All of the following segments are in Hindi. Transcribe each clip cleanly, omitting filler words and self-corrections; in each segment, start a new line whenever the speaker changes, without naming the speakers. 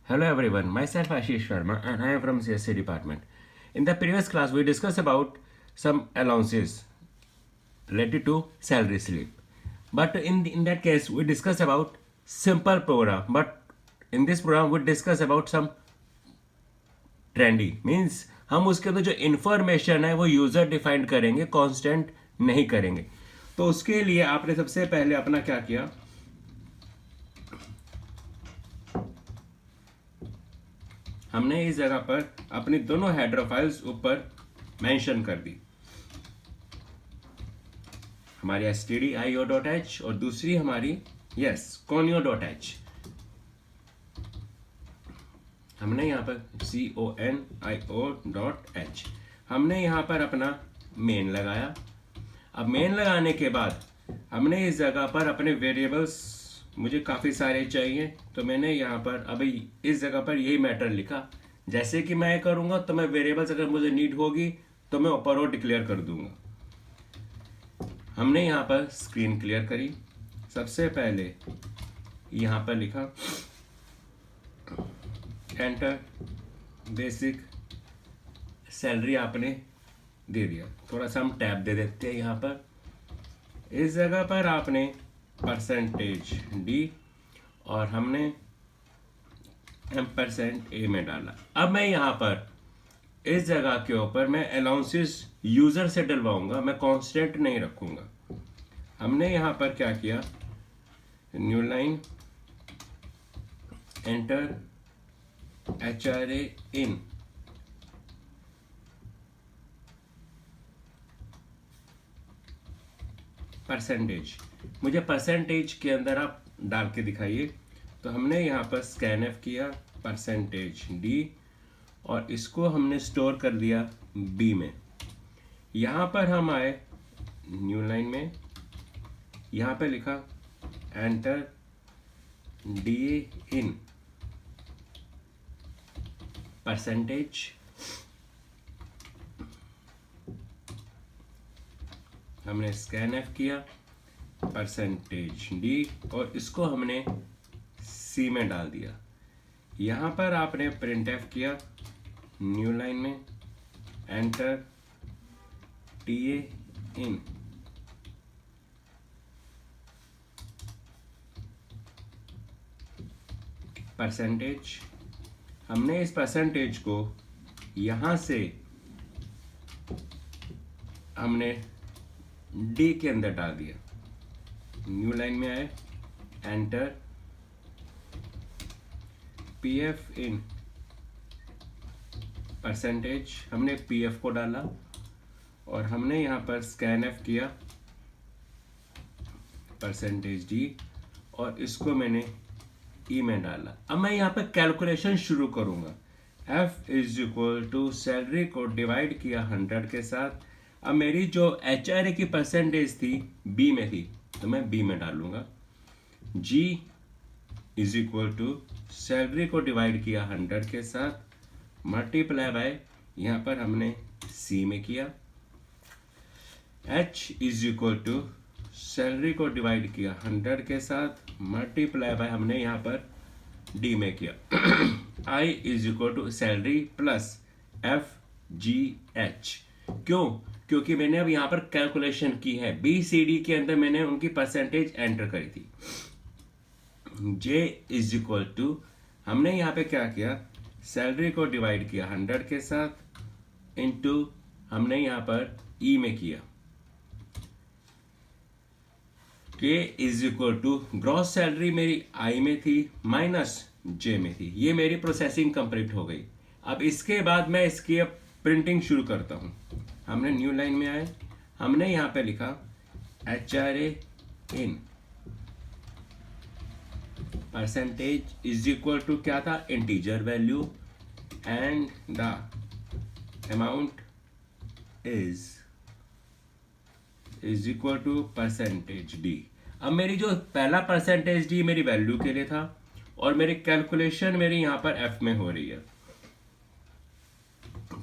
Hello everyone, myself Ashish Sharma and I am from CSC department. In the previous class we discussed about some allowances related to salary slip. But in that case we discussed about simple program, but in this program we discuss about some trendy means हम उसके अंदर जो इन्फॉर्मेशन है वो यूजर डिफाइंड करेंगे, कांस्टेंट नहीं करेंगे. तो उसके लिए आपने सबसे पहले अपना क्या किया, हमने इस जगह पर अपनी दोनों हेडर फाइल्स ऊपर मेंशन कर दी. हमारी stdio.h और दूसरी हमारी conio.h. हमने यहाँ पर conio.h हमने यहाँ पर अपना मेन लगाया. अब मेन लगाने के बाद हमने इस जगह पर अपने वेरिएबल्स, मुझे काफ़ी सारे चाहिए तो मैंने यहाँ पर अभी इस जगह पर यही मैटर लिखा. जैसे कि मैं करूँगा तो मैं वेरिएबल्स अगर मुझे नीड होगी तो मैं ऊपर और डिक्लेयर कर दूँगा. हमने यहाँ पर स्क्रीन क्लियर करी. सबसे पहले यहाँ पर लिखा एंटर बेसिक सैलरी आपने दे दिया. थोड़ा सा हम टैब दे देते हैं यहाँ पर. इस जगह पर आपने %d और हमने %a में डाला. अब मैं यहाँ पर इस जगह के ऊपर मैं अलाउंसेस यूजर से डलवाऊंगा, मैं कांस्टेंट नहीं रखूंगा. हमने यहाँ पर क्या किया, new line enter HRA in percentage. मुझे परसेंटेज के अंदर आप डाल के दिखाइए. तो हमने यहाँ पर स्कैनफ किया %d और इसको हमने स्टोर कर दिया b में. यहाँ पर हम आए न्यू लाइन में, यहाँ पे लिखा एंटर DA इन परसेंटेज. हमने स्कैनफ किया %d और इसको हमने C में डाल दिया. यहाँ पर आपने प्रिंटफ किया न्यू लाइन में एंटर TA इन परसेंटेज. हमने इस परसेंटेज को यहाँ से हमने D के अंदर डाल दिया. न्यू लाइन में आए एंटर PF इन परसेंटेज. हमने PF को डाला और हमने यहाँ पर स्कैनफ किया %d और इसको मैंने E में डाला. अब मैं यहाँ पर कैलकुलेशन शुरू करूँगा. F is equal to salary को डिवाइड किया 100 के साथ. अब मेरी जो HRA की परसेंटेज थी B में थी तो मैं B में डालूंगा. G is equal to salary को डिवाइड किया 100 के साथ मल्टीप्लाई बाय यहाँ पर हमने C में किया. H is equal to salary को डिवाइड किया 100 के साथ मल्टीप्लाई बाय हमने यहाँ पर D में किया. I is equal to salary plus FGH. क्यों? क्योंकि मैंने अब यहाँ पर कैलकुलेशन की है. BCD के अंदर मैंने उनकी परसेंटेज एंटर करी थी. J इज इक्वल टू हमने यहाँ पे क्या किया, सैलरी को डिवाइड किया 100 के साथ इनटू हमने यहाँ पर E में किया. K is equal to gross salary मेरी I में थी माइनस J में थी. ये मेरी प्रोसेसिंग कंप्लीट हो गई. अब इसके बाद मैं इसकी अब प्रिंटिंग शुरू करता हूँ. हमने न्यू लाइन में आए, हमने यहाँ पे लिखा HRA in percentage is equal to क्या था, integer value and the amount is equal to %d. अब मेरी जो पहला %d मेरी वैल्यू के लिए था और मेरी कैलकुलेशन मेरी यहाँ पर F में हो रही है.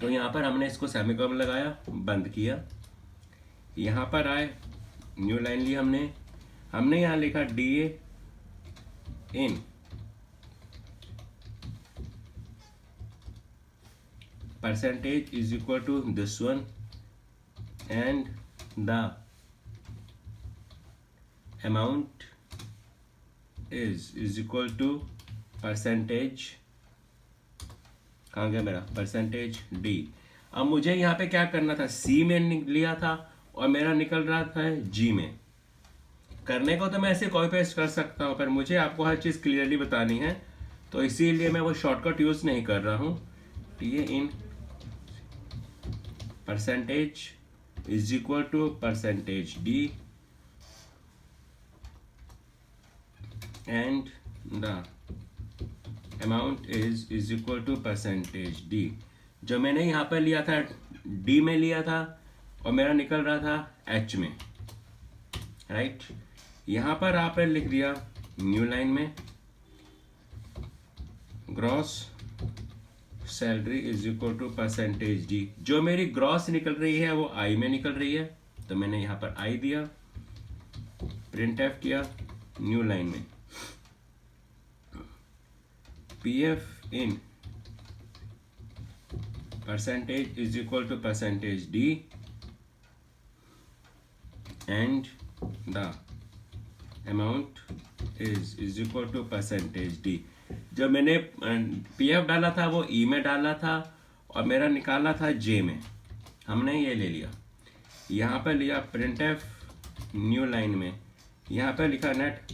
तो यहाँ पर हमने इसको सेमीकोलन लगाया, बंद किया. यहाँ पर आए न्यू लाइन ली हमने यहाँ लिखा DA in percentage is equal to this one, and the amount is equal to percentage, कहाँ गया मेरा परसेंटेज डी। अब मुझे यहाँ पे क्या करना था, सी में लिया था और मेरा निकल रहा था जी में। करने को तो मैं ऐसे कॉपी पेस्ट कर सकता हूँ, पर मुझे आपको हर चीज़ क्लियरली बतानी है, तो इसीलिए मैं वो शॉर्टकट यूज़ नहीं कर रहा हूँ। ये in percentage is equal to percentage d and the amount is equal to percentage d. जो मैंने यहाँ पर लिया था डी में लिया था और मेरा निकल रहा था एच में, राइट। यहाँ पर आपने लिख दिया न्यू लाइन में gross salary is equal to percentage d. जो मेरी ग्रॉस निकल रही है वो आई में निकल रही है, तो मैंने यहाँ पर आई दिया, प्रिंट एफ किया न्यू लाइन में P F in percentage is equal to percentage D and the amount is equal to percentage D। जब मैंने PF डाला था वो E में डाला था और मेरा निकाला था J में, हमने ये ले लिया। यहाँ पर लिया printf न्यू लाइन में, यहाँ पर लिखा net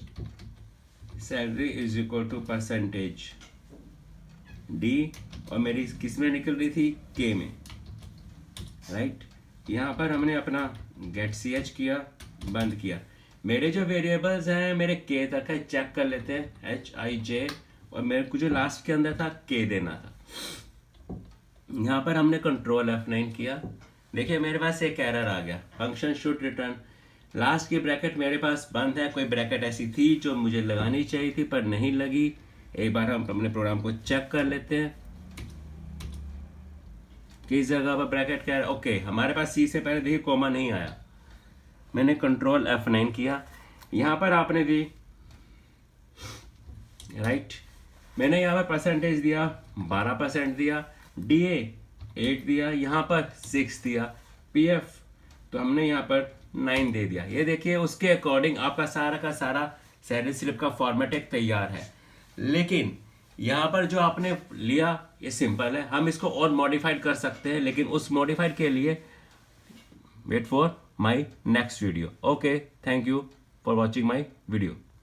salary is equal to percentage D और मेरी किस में निकल रही थी के में, राइट। यहाँ पर हमने अपना गेट सी एच किया, बंद किया। मेरे जो वेरिएबल्स हैं मेरे के तक है, चेक कर लेते हैं एच आई जे, और मेरे को जो लास्ट के अंदर था के देना था। यहाँ पर हमने कंट्रोल F9 किया, देखिए मेरे पास एक एरर आ गया, फंक्शन शुड रिटर्न। लास्ट की ब्रैकेट मेरे पास बंद है, कोई ब्रैकेट ऐसी थी जो मुझे लगानी चाहिए थी पर नहीं लगी। एक बार हम अपने प्रोग्राम को चेक कर लेते हैं किस जगह पर ब्रैकेट क्या है। ओके, हमारे पास सी से पहले देखिए कोमा नहीं आया, मैंने कंट्रोल F9 किया। यहाँ पर आपने दी राइट, मैंने यहाँ पर परसेंटेज दिया 12% दिया, DA 8 दिया, यहाँ पर 6 दिया, PF तो हमने यहाँ पर 9 दे दिया। ये देखिए उसके अकॉर्डिंग आपका सारा का सारा सैलरी स्लिप का फॉर्मेट एक तैयार है। लेकिन यहाँ पर जो आपने लिया ये सिंपल है, हम इसको और मॉडिफाइड कर सकते हैं, लेकिन उस मॉडिफाइड के लिए wait for my next video. Okay, thank you for watching my video.